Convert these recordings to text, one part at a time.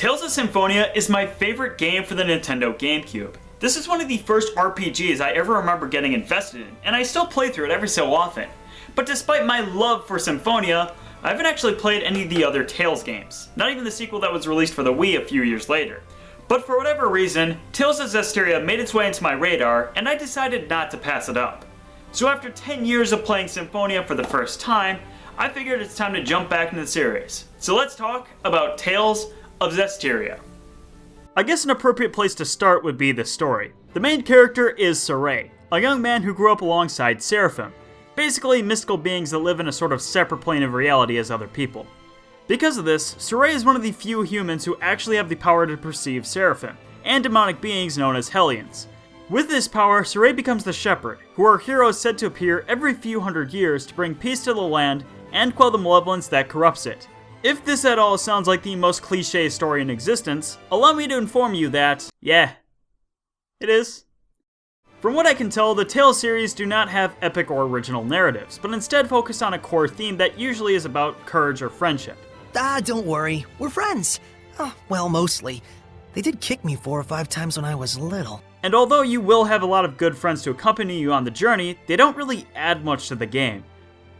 Tales of Symphonia is my favorite game for the Nintendo GameCube. This is one of the first RPGs I ever remember getting invested in, and I still play through it every so often. But despite my love for Symphonia, I haven't actually played any of the other Tales games, not even the sequel that was released for the Wii a few years later. But for whatever reason, Tales of Zestiria made its way into my radar, and I decided not to pass it up. So after 10 years of playing Symphonia for the first time, I figured it's time to jump back into the series. So let's talk about Tales of Zestiria. I guess an appropriate place to start would be the story. The main character is Saray, a young man who grew up alongside Seraphim, basically mystical beings that live in a sort of separate plane of reality as other people. Because of this, Saray is one of the few humans who actually have the power to perceive Seraphim, and demonic beings known as Hellions. With this power, Saray becomes the Shepherd, who are heroes said to appear every few hundred years to bring peace to the land and quell the malevolence that corrupts it. If this at all sounds like the most cliché story in existence, allow me to inform you that, yeah, it is. From what I can tell, the Tales series do not have epic or original narratives, but instead focus on a core theme that usually is about courage or friendship. Don't worry, we're friends. Well, mostly. They did kick me 4 or 5 times when I was little. And although you will have a lot of good friends to accompany you on the journey, they don't really add much to the game.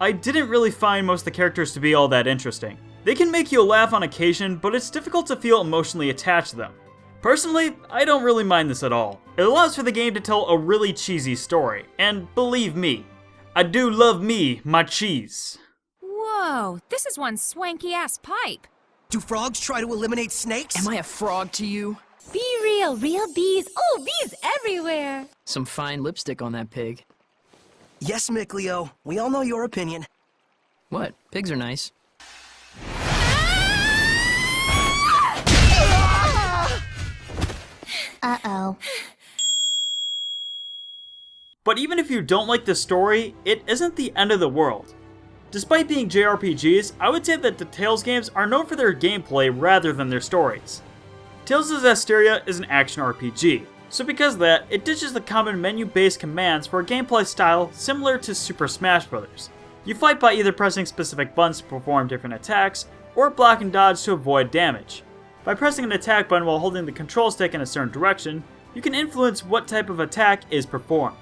I didn't really find most of the characters to be all that interesting. They can make you laugh on occasion, but it's difficult to feel emotionally attached to them. Personally, I don't really mind this at all. It allows for the game to tell a really cheesy story, and believe me, I do love me my cheese. Whoa, this is one swanky-ass pipe. Do frogs try to eliminate snakes? Am I a frog to you? Be real bees. Oh, bees everywhere. Some fine lipstick on that pig. Yes, Mickleo. We all know your opinion. What? Pigs are nice. Uh-oh. But even if you don't like the story, it isn't the end of the world. Despite being JRPGs, I would say that the Tales games are known for their gameplay rather than their stories. Tales of Zestiria is an action RPG, so because of that, it ditches the common menu-based commands for a gameplay style similar to Super Smash Bros. You fight by either pressing specific buttons to perform different attacks, or block and dodge to avoid damage. By pressing an attack button while holding the control stick in a certain direction, you can influence what type of attack is performed.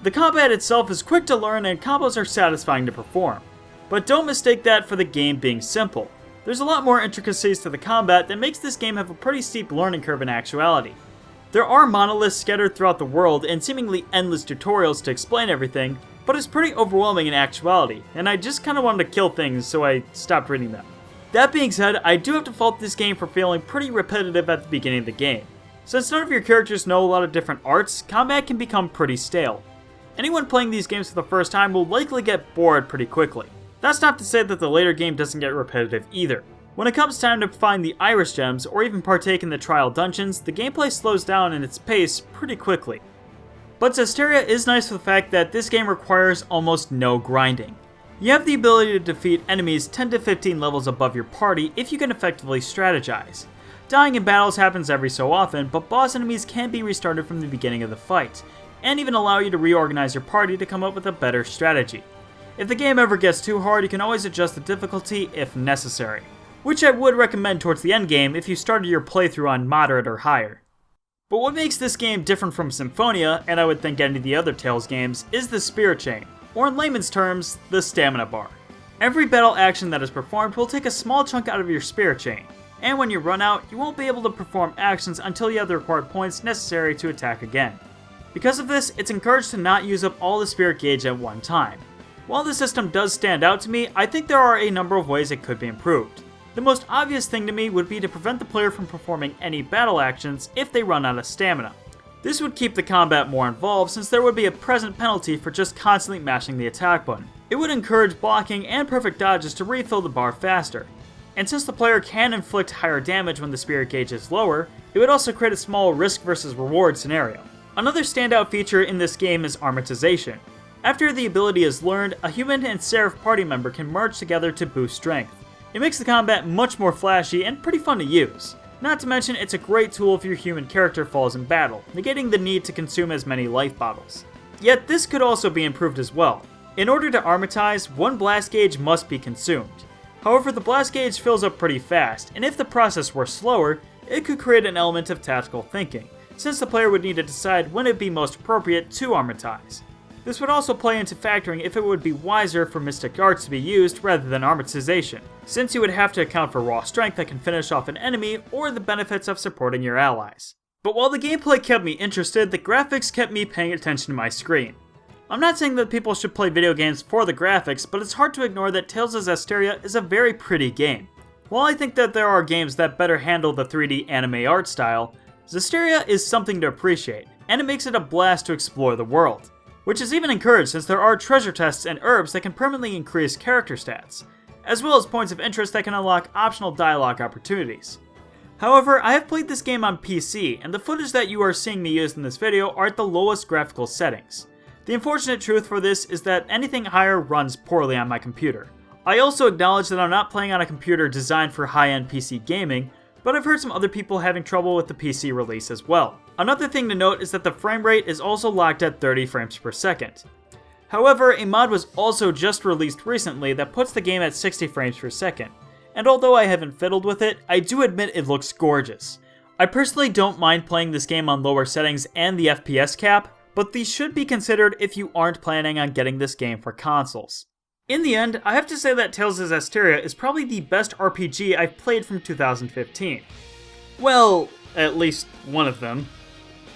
The combat itself is quick to learn and combos are satisfying to perform. But don't mistake that for the game being simple. There's a lot more intricacies to the combat that makes this game have a pretty steep learning curve in actuality. There are monoliths scattered throughout the world and seemingly endless tutorials to explain everything, but it's pretty overwhelming in actuality, and I just kinda wanted to kill things so I stopped reading them. That being said, I do have to fault this game for feeling pretty repetitive at the beginning of the game. Since none of your characters know a lot of different arts, combat can become pretty stale. Anyone playing these games for the first time will likely get bored pretty quickly. That's not to say that the later game doesn't get repetitive either. When it comes time to find the Iris Gems or even partake in the trial dungeons, the gameplay slows down in its pace pretty quickly. But Zestiria is nice for the fact that this game requires almost no grinding. You have the ability to defeat enemies 10 to 15 levels above your party if you can effectively strategize. Dying in battles happens every so often, but boss enemies can be restarted from the beginning of the fight, and even allow you to reorganize your party to come up with a better strategy. If the game ever gets too hard, you can always adjust the difficulty if necessary, which I would recommend towards the end game if you started your playthrough on moderate or higher. But what makes this game different from Symphonia, and I would think any of the other Tales games, is the Spirit Chain, or in layman's terms, the stamina bar. Every battle action that is performed will take a small chunk out of your Spirit Chain, and when you run out, you won't be able to perform actions until you have the required points necessary to attack again. Because of this, it's encouraged to not use up all the Spirit Gauge at one time. While the system does stand out to me, I think there are a number of ways it could be improved. The most obvious thing to me would be to prevent the player from performing any battle actions if they run out of stamina. This would keep the combat more involved since there would be a present penalty for just constantly mashing the attack button. It would encourage blocking and perfect dodges to refill the bar faster. And since the player can inflict higher damage when the spirit gauge is lower, it would also create a small risk versus reward scenario. Another standout feature in this game is armatization. After the ability is learned, a human and Seraph party member can merge together to boost strength. It makes the combat much more flashy and pretty fun to use. Not to mention, it's a great tool if your human character falls in battle, negating the need to consume as many life bottles. Yet this could also be improved as well. In order to armatize, one blast gauge must be consumed. However, the blast gauge fills up pretty fast, and if the process were slower, it could create an element of tactical thinking, since the player would need to decide when it would be most appropriate to armortize. This would also play into factoring if it would be wiser for Mystic Arts to be used rather than armortization, since you would have to account for raw strength that can finish off an enemy or the benefits of supporting your allies. But while the gameplay kept me interested, the graphics kept me paying attention to my screen. I'm not saying that people should play video games for the graphics, but it's hard to ignore that Tales of Zestiria is a very pretty game. While I think that there are games that better handle the 3D anime art style, Zestiria is something to appreciate, and it makes it a blast to explore the world. Which is even encouraged since there are treasure chests and herbs that can permanently increase character stats, as well as points of interest that can unlock optional dialogue opportunities. However, I have played this game on PC, and the footage that you are seeing me use in this video are at the lowest graphical settings. The unfortunate truth for this is that anything higher runs poorly on my computer. I also acknowledge that I'm not playing on a computer designed for high-end PC gaming, but I've heard some other people having trouble with the PC release as well. Another thing to note is that the frame rate is also locked at 30 frames per second. However, a mod was also just released recently that puts the game at 60 frames per second, and although I haven't fiddled with it, I do admit it looks gorgeous. I personally don't mind playing this game on lower settings and the FPS cap, but these should be considered if you aren't planning on getting this game for consoles. In the end, I have to say that Tales of Zestiria is probably the best RPG I've played from 2015. Well, at least one of them.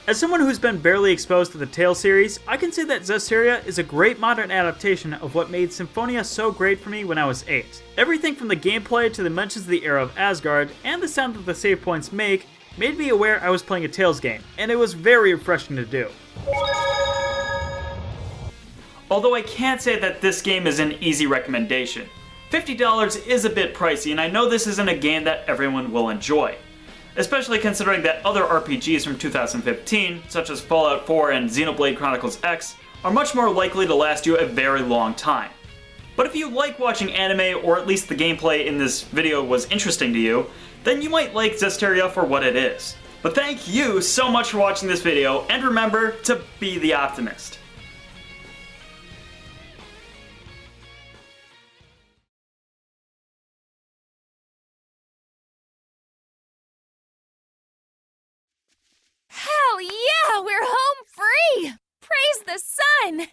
As someone who's been barely exposed to the Tales series, I can say that Zestiria is a great modern adaptation of what made Symphonia so great for me when I was 8. Everything from the gameplay to the mentions of the era of Asgard, and the sound that the save points make, made me aware I was playing a Tales game, and it was very refreshing to do. Although I can't say that this game is an easy recommendation. $50 is a bit pricey, and I know this isn't a game that everyone will enjoy. Especially considering that other RPGs from 2015, such as Fallout 4 and Xenoblade Chronicles X, are much more likely to last you a very long time. But if you like watching anime, or at least the gameplay in this video was interesting to you, then you might like Zestiria for what it is. But thank you so much for watching this video, and remember to be the optimist. Hell yeah, we're home free! Praise the sun!